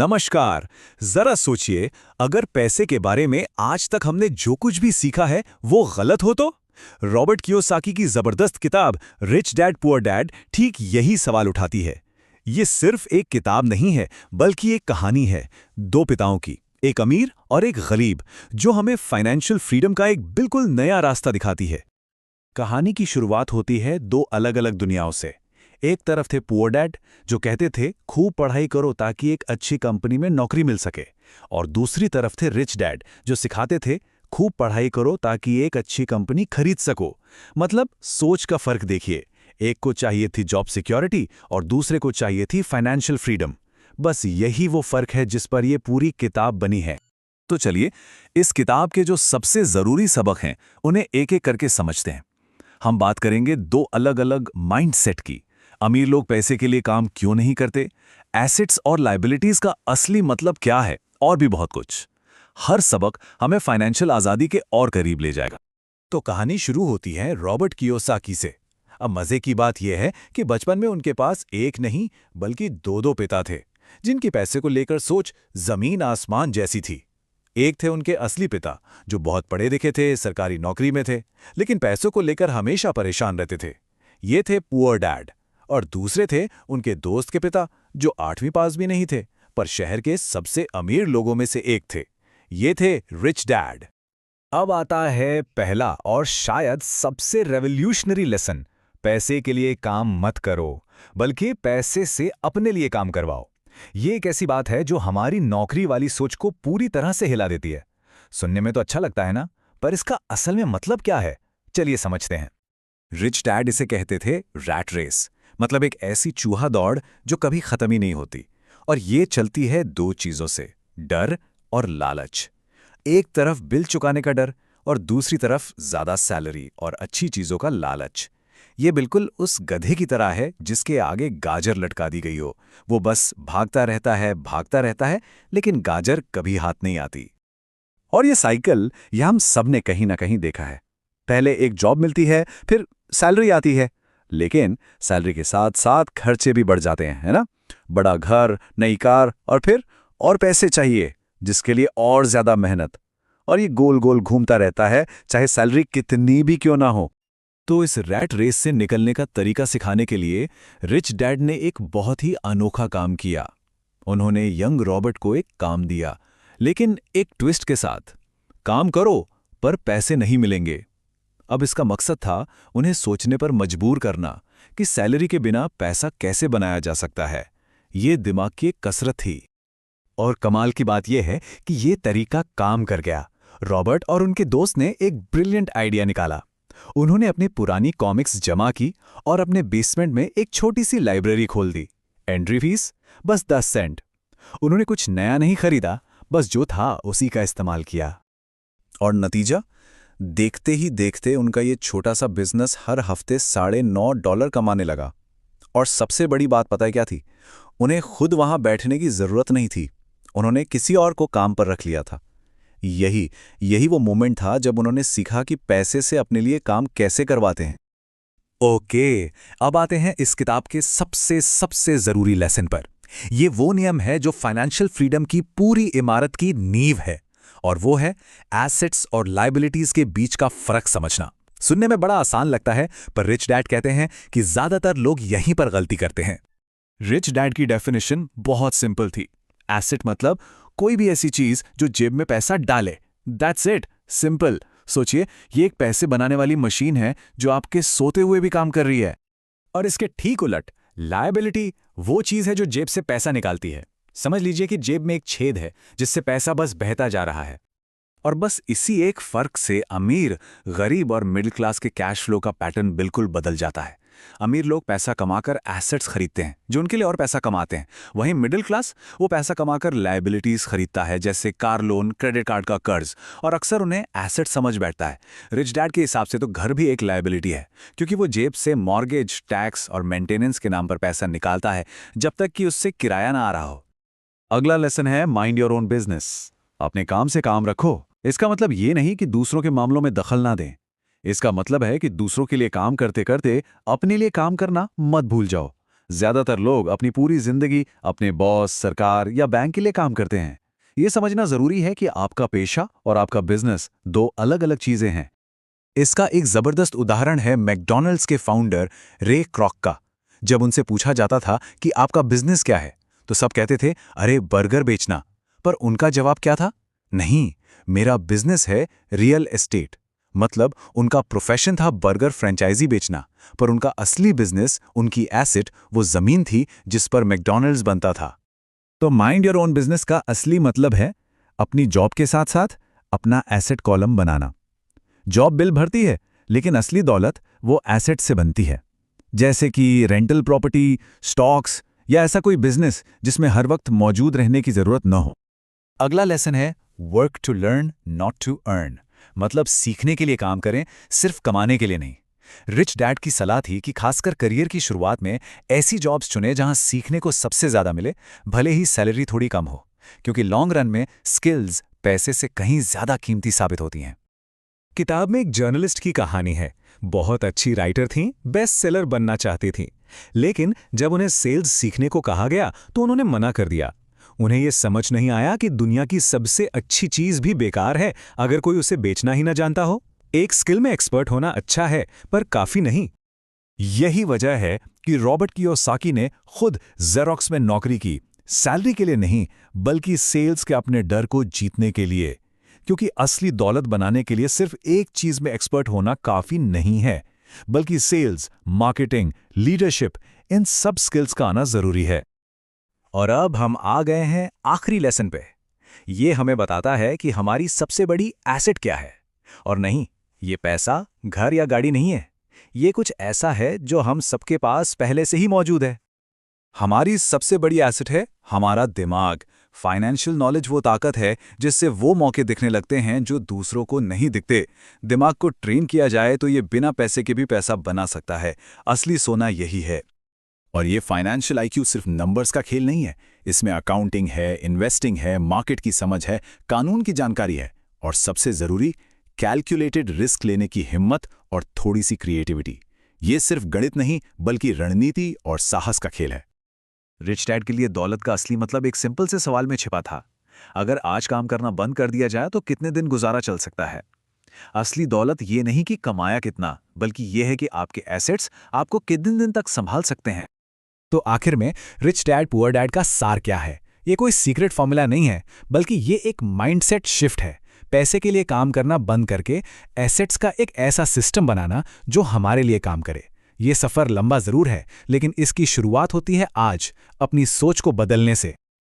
नमस्कार। जरा सोचिए, अगर पैसे के बारे में आज तक हमने जो कुछ भी सीखा है वो गलत हो तो? रॉबर्ट कियोसाकी की जबरदस्त किताब रिच डैड पुअर डैड ठीक यही सवाल उठाती है। ये सिर्फ एक किताब नहीं है, बल्कि एक कहानी है दो पिताओं की, एक अमीर और एक गरीब, जो हमें फाइनेंशियल फ्रीडम का एक बिल्कुल नया रास्ता दिखाती है। कहानी की शुरुआत होती है दो अलग-अलग दुनियाओं से। एक तरफ थे पुअर डैड, जो कहते थे खूब पढ़ाई करो ताकि एक अच्छी कंपनी में नौकरी मिल सके, और दूसरी तरफ थे रिच डैड, जो सिखाते थे खूब पढ़ाई करो ताकि एक अच्छी कंपनी खरीद सको। मतलब सोच का फर्क देखिए, एक को चाहिए थी जॉब सिक्योरिटी और दूसरे को चाहिए थी फाइनेंशियल फ्रीडम। बस यही वो फर्क है जिस पर यह पूरी किताब बनी है। तो चलिए, इस किताब के जो सबसे जरूरी सबक हैं उन्हें एक एक करके समझते हैं। हम बात करेंगे दो अलग-अलग माइंडसेट की। अमीर लोग पैसे के लिए काम क्यों नहीं करते, एसेट्स और लायबिलिटीज का असली मतलब क्या है, और भी बहुत कुछ। हर सबक हमें फाइनेंशियल आजादी के और करीब ले जाएगा। तो कहानी शुरू होती है रॉबर्ट कियोसाकी से। अब मजे की बात यह है कि बचपन में उनके पास एक नहीं बल्कि दो पिता थे, जिनकी पैसे को लेकर सोच जमीन आसमान जैसी थी। एक थे उनके असली पिता, जो बहुत पढ़े लिखे थे, सरकारी नौकरी में थे, लेकिन पैसों को लेकर हमेशा परेशान रहते थे। ये थे पुअर डैड। और दूसरे थे उनके दोस्त के पिता, जो 8वीं पास भी नहीं थे, पर शहर के सबसे अमीर लोगों में से एक थे। ये थे रिच डैड। अब आता है पहला और शायद सबसे रेवोल्यूशनरी लेसन। पैसे के लिए काम मत करो, बल्कि पैसे से अपने लिए काम करवाओ। ये एक ऐसी बात है जो हमारी नौकरी वाली सोच को पूरी तरह से हिला देती है। सुनने में तो अच्छा लगता है ना, पर इसका असल में मतलब क्या है, चलिए समझते हैं। रिच डैड इसे कहते थे रैट रेस, मतलब एक ऐसी चूहा दौड़ जो कभी खत्म ही नहीं होती। और ये चलती है दो चीजों से, डर और लालच। एक तरफ बिल चुकाने का डर और दूसरी तरफ ज्यादा सैलरी और अच्छी चीजों का लालच। ये बिल्कुल उस गधे की तरह है जिसके आगे गाजर लटका दी गई हो। वो बस भागता रहता है, लेकिन गाजर कभी हाथ नहीं आती। और ये साइकिल यह हम सब ने कहीं ना कहीं देखा है। पहले एक जॉब मिलती है, फिर सैलरी आती है, लेकिन सैलरी के साथ साथ खर्चे भी बढ़ जाते हैं, है ना? बड़ा घर, नई कार, और फिर और पैसे चाहिए, जिसके लिए और ज्यादा मेहनत। और ये गोल गोल घूमता रहता है, चाहे सैलरी कितनी भी क्यों ना हो। तो इस रैट रेस से निकलने का तरीका सिखाने के लिए रिच डैड ने एक बहुत ही अनोखा काम किया। उन्होंने यंग रॉबर्ट को एक काम दिया, लेकिन एक ट्विस्ट के साथ। काम करो, पर पैसे नहीं मिलेंगे। अब इसका मकसद था उन्हें सोचने पर मजबूर करना कि सैलरी के बिना पैसा कैसे बनाया जा सकता है। ये दिमाग की एक कसरत थी। और कमाल की बात यह है कि ये तरीका काम कर गया। रॉबर्ट और उनके दोस्त ने एक ब्रिलियंट आइडिया निकाला। उन्होंने अपनी पुरानी कॉमिक्स जमा की और अपने बेसमेंट में एक छोटी सी लाइब्रेरी खोल दी। एंट्री फीस बस 10 सेंट। उन्होंने कुछ नया नहीं खरीदा, बस जो था उसी का इस्तेमाल किया। और नतीजा, देखते ही देखते उनका ये छोटा सा बिजनेस हर हफ्ते $9.5 कमाने लगा। और सबसे बड़ी बात पता है क्या थी? उन्हें खुद वहां बैठने की जरूरत नहीं थी। उन्होंने किसी और को काम पर रख लिया था। यही वो मोमेंट था जब उन्होंने सीखा कि पैसे से अपने लिए काम कैसे करवाते हैं। ओके, अब आते हैं इस किताब के सबसे सबसे जरूरी लेसन पर। ये वो नियम है जो फाइनेंशियल फ्रीडम की पूरी इमारत की नींव है, और वो है एसेट्स और लायबिलिटीज के बीच का फर्क समझना। सुनने में बड़ा आसान लगता है, पर रिच डैड कहते हैं कि ज्यादातर लोग यहीं पर गलती करते हैं। रिच डैड की डेफिनेशन बहुत सिंपल थी। एसेट मतलब कोई भी ऐसी चीज जो जेब में पैसा डाले। That's it, simple. सोचिए, ये एक पैसे बनाने वाली मशीन है जो आपके सोते हुए भी काम कर रही है। और इसके ठीक उलट, लायबिलिटी वो चीज है जो जेब से पैसा निकालती है। समझ लीजिए कि जेब में एक छेद है जिससे पैसा बस बहता जा रहा है। और बस इसी एक फर्क से अमीर, गरीब और मिडिल क्लास के कैश फ्लो का पैटर्न बिल्कुल बदल जाता है। अमीर लोग पैसा कमाकर एसेट्स खरीदते हैं जो उनके लिए और पैसा कमाते हैं। वहीं मिडिल क्लास वो पैसा कमाकर लायबिलिटीज खरीदता है, जैसे कार लोन, क्रेडिट कार्ड का कर्ज, और अक्सर उन्हें एसेट समझ बैठता है। रिच डैड के हिसाब से तो घर भी एक लायबिलिटी है, क्योंकि वो जेब से मॉर्गेज, टैक्स और मेंटेनेंस के नाम पर पैसा निकालता है जब तक कि उससे किराया ना आ रहा हो। अगला लेसन है माइंड योर ओन बिजनेस। अपने काम से काम रखो। इसका मतलब ये नहीं कि दूसरों के मामलों में दखल ना दें। इसका मतलब है कि दूसरों के लिए काम करते करते अपने लिए काम करना मत भूल जाओ। ज्यादातर लोग अपनी पूरी जिंदगी अपने बॉस, सरकार या बैंक के लिए काम करते हैं। ये समझना जरूरी है कि आपका पेशा और आपका बिजनेस दो अलग-अलग चीजें हैं। इसका एक जबरदस्त उदाहरण है मैकडॉनल्ड्स के फाउंडर रे क्रॉक का। जब उनसे पूछा जाता था कि आपका बिजनेस क्या है, तो सब कहते थे, अरे बर्गर बेचना। पर उनका जवाब क्या था? नहीं, मेरा बिजनेस है रियल एस्टेट। मतलब उनका प्रोफेशन था बर्गर फ्रेंचाइजी बेचना, पर उनका असली बिजनेस, उनकी एसेट, वो जमीन थी जिस पर मैकडॉनल्ड्स बनता था। तो माइंड योर ओन बिजनेस का असली मतलब है अपनी जॉब के साथ साथ अपना एसेट कॉलम बनाना। जॉब बिल भरती है, लेकिन असली दौलत वो एसेट से बनती है, जैसे कि रेंटल प्रॉपर्टी, स्टॉक्स या ऐसा कोई बिजनेस जिसमें हर वक्त मौजूद रहने की जरूरत न हो। अगला लेसन है work to learn not to earn. मतलब सीखने के लिए काम करें, सिर्फ कमाने के लिए नहीं। रिच डैड की सलाह थी कि खासकर करियर की शुरुआत में ऐसी जॉब्स चुनें जहां सीखने को सबसे ज्यादा मिले, भले ही सैलरी थोड़ी कम हो, क्योंकि लॉन्ग रन में स्किल्स पैसे से कहीं ज्यादा कीमती साबित होती हैं। किताब में एक जर्नलिस्ट की कहानी है। बहुत अच्छी राइटर थीं, बेस्ट सेलर बनना चाहती थीं, लेकिन जब उन्हें सेल्स सीखने को कहा गया तो उन्होंने मना कर दिया। उन्हें यह समझ नहीं आया कि दुनिया की सबसे अच्छी चीज भी बेकार है अगर कोई उसे बेचना ही ना जानता हो। एक स्किल में एक्सपर्ट होना अच्छा है, पर काफी नहीं। यही वजह है कि रॉबर्ट कियोसाकी ने खुद जेरोक्स में नौकरी की, सैलरी के लिए नहीं, बल्कि सेल्स के अपने डर को जीतने के लिए। क्योंकि असली दौलत बनाने के लिए सिर्फ एक चीज में एक्सपर्ट होना काफी नहीं है, बल्कि सेल्स, मार्केटिंग, लीडरशिप, इन सब स्किल्स का आना जरूरी है। और अब हम आ गए हैं आखिरी लेसन पे। ये हमें बताता है कि हमारी सबसे बड़ी एसेट क्या है। और नहीं, ये पैसा, घर या गाड़ी नहीं है। ये कुछ ऐसा है जो हम सबके पास पहले से ही मौजूद है। हमारी सबसे बड़ी एसेट है हमारा दिमाग। फाइनेंशियल नॉलेज वो ताकत है जिससे वो मौके दिखने लगते हैं जो दूसरों को नहीं दिखते। दिमाग को ट्रेन किया जाए तो ये बिना पैसे के भी पैसा बना सकता है। असली सोना यही है। और ये फाइनेंशियल आईक्यू सिर्फ नंबर्स का खेल नहीं है। इसमें अकाउंटिंग है, इन्वेस्टिंग है, मार्केट की समझ है, कानून की जानकारी है, और सबसे जरूरी कैलकुलेटेड रिस्क लेने की हिम्मत और थोड़ी सी क्रिएटिविटी। ये सिर्फ गणित नहीं, बल्कि रणनीति और साहस का खेल है। रिच डैड के लिए दौलत का असली मतलब एक सिंपल से सवाल में छिपा था। अगर आज काम करना बंद कर दिया जाए तो कितने दिन गुजारा चल सकता है? असली दौलत ये नहीं कि कमाया कितना, बल्कि ये है कि आपके एसेट्स आपको कितने दिन तक संभाल सकते हैं। तो आखिर में रिच डैड पुअर डैड का सार क्या है? ये कोई सीक्रेट फॉर्मूला नहीं है, बल्कि ये एक माइंडसेट शिफ्ट है। पैसे के लिए काम करना बंद करके एसेट्स का एक ऐसा सिस्टम बनाना जो हमारे लिए काम करे। ये सफर लंबा जरूर है, लेकिन इसकी शुरुआत होती है आज, अपनी सोच को बदलने से।